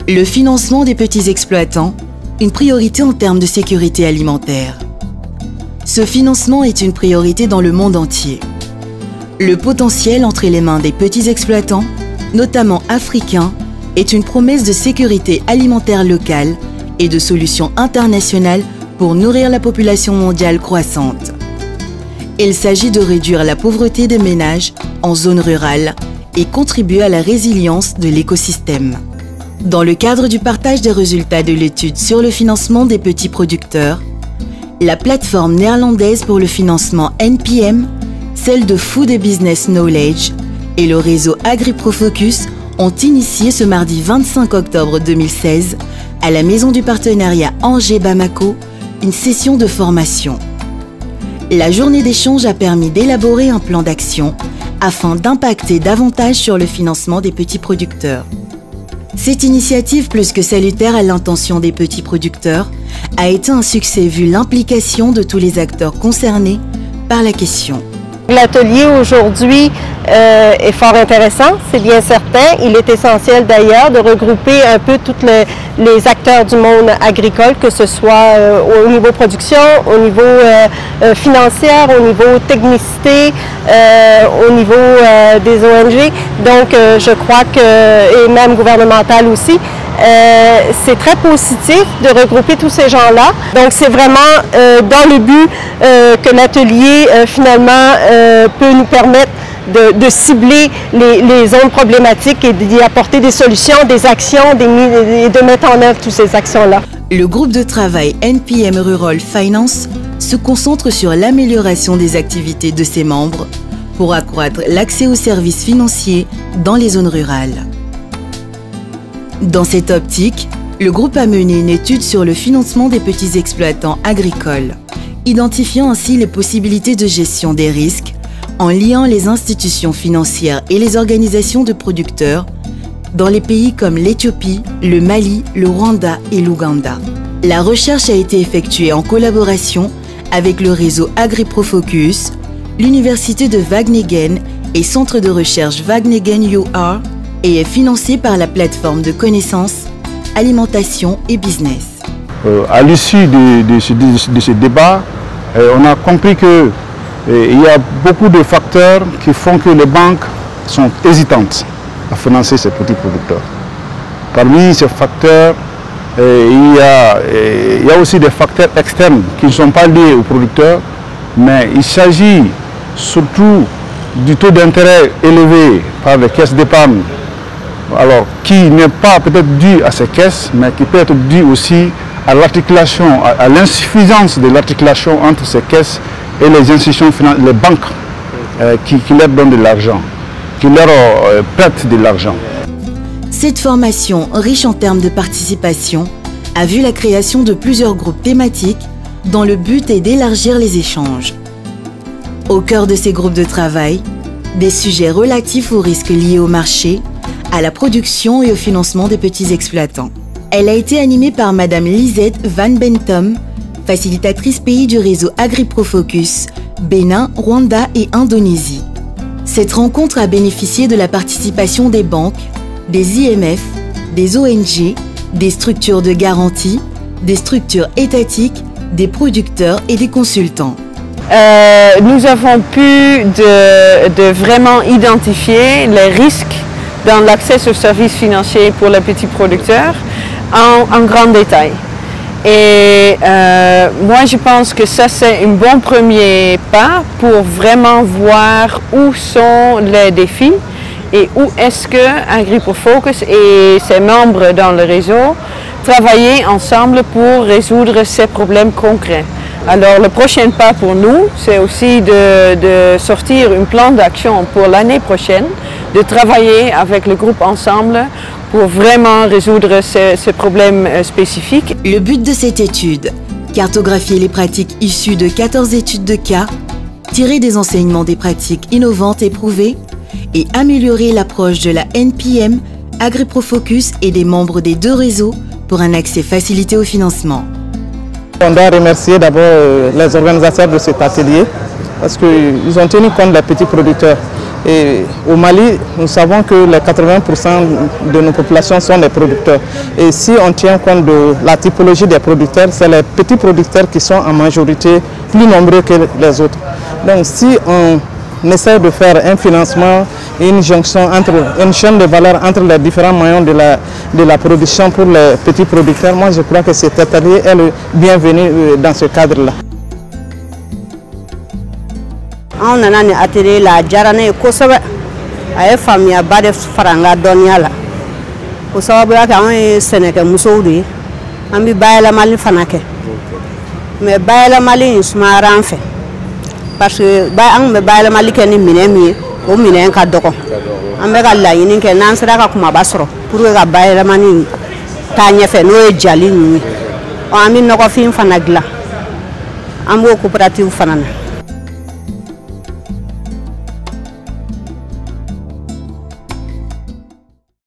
Le financement des petits exploitants, une priorité en termes de sécurité alimentaire. Ce financement est une priorité dans le monde entier. Le potentiel entre les mains des petits exploitants, notamment africains, est une promesse de sécurité alimentaire locale et de solutions internationales pour nourrir la population mondiale croissante. Il s'agit de réduire la pauvreté des ménages en zone rurale et contribuer à la résilience de l'écosystème. Dans le cadre du partage des résultats de l'étude sur le financement des petits producteurs, la plateforme néerlandaise pour le financement NPM, celle de Food and Business Knowledge et le réseau AgriProFocus ont initié ce mardi 25 octobre 2016 à la Maison du Partenariat Angers-Bamako une session de formation. La journée d'échange a permis d'élaborer un plan d'action afin d'impacter davantage sur le financement des petits producteurs. Cette initiative, plus que salutaire à l'intention des petits producteurs, a été un succès vu l'implication de tous les acteurs concernés par la question. L'atelier aujourd'hui est fort intéressant, c'est bien certain. Il est essentiel d'ailleurs de regrouper un peu tous les acteurs du monde agricole, que ce soit au niveau production, au niveau financier, au niveau technicité, au niveau des ONG. Donc je crois que, et même gouvernemental aussi, c'est très positif de regrouper tous ces gens-là. Donc c'est vraiment dans le but que l'atelier finalement peut nous permettre de cibler les zones problématiques et d'y apporter des solutions, des actions et de mettre en œuvre toutes ces actions-là. Le groupe de travail NPM Rural Finance se concentre sur l'amélioration des activités de ses membres pour accroître l'accès aux services financiers dans les zones rurales. Dans cette optique, le groupe a mené une étude sur le financement des petits exploitants agricoles, identifiant ainsi les possibilités de gestion des risques en liant les institutions financières et les organisations de producteurs dans les pays comme l'Éthiopie, le Mali, le Rwanda et l'Ouganda. La recherche a été effectuée en collaboration avec le réseau AgriProFocus, l'Université de Wageningen et Centre de recherche Wageningen UR et est financée par la plateforme de connaissances, alimentation et business. À l'issue de ce débat, on a compris que il y a beaucoup de facteurs qui font que les banques sont hésitantes à financer ces petits producteurs. Parmi ces facteurs, il y a aussi des facteurs externes qui ne sont pas liés aux producteurs, mais il s'agit surtout du taux d'intérêt élevé par les caisses d'épargne, alors qui n'est pas peut-être dû à ces caisses, mais qui peut être dû aussi à l'articulation, à l'insuffisance de l'articulation entre ces caisses et les institutions financières, les banques qui leur donnent de l'argent, qui leur prêtent de l'argent. Cette formation, riche en termes de participation, a vu la création de plusieurs groupes thématiques dont le but est d'élargir les échanges. Au cœur de ces groupes de travail, des sujets relatifs aux risques liés au marché, à la production et au financement des petits exploitants. Elle a été animée par Madame Lisette Van Bentom, facilitatrice pays du réseau AgriProFocus, Bénin, Rwanda et Indonésie. Cette rencontre a bénéficié de la participation des banques, des IMF, des ONG, des structures de garantie, des structures étatiques, des producteurs et des consultants. Nous avons pu de vraiment identifier les risques dans l'accès aux services financiers pour les petits producteurs en grand détail. Et moi, je pense que ça, c'est un bon premier pas pour vraiment voir où sont les défis et où est-ce que AgriProFocus et ses membres dans le réseau travaillent ensemble pour résoudre ces problèmes concrets. Alors, le prochain pas pour nous, c'est aussi de sortir un plan d'action pour l'année prochaine, de travailler avec le groupe ensemble pour vraiment résoudre ces problèmes spécifiques. Le but de cette étude, cartographier les pratiques issues de 14 études de cas, tirer des enseignements des pratiques innovantes éprouvées et améliorer l'approche de la NPM, AgriProFocus et des membres des deux réseaux pour un accès facilité au financement. On doit remercier d'abord les organisateurs de cet atelier parce qu'ils ont tenu compte des petits producteurs. Et au Mali, nous savons que les 80% de nos populations sont des producteurs. Et si on tient compte de la typologie des producteurs, c'est les petits producteurs qui sont en majorité plus nombreux que les autres. Donc si on essaie de faire un financement et une jonction entre une chaîne de valeur entre les différents maillons de la production pour les petits producteurs, moi je crois que cet atelier est le bienvenu dans ce cadre-là. On a un atelier la jarane kosaba ay famia bade faranga donyala ko sababu ka on seneke musoudi ambi bayla mali fanake mais bayla mali smaran fe parce que am bayla mali ken minemi o minen ka doko ambe ka la yini ke nan sera ka kuma basro pour ka bayla mani tanya fe no e jali ni o ami no ko fin fanagla ambo coopérative fanana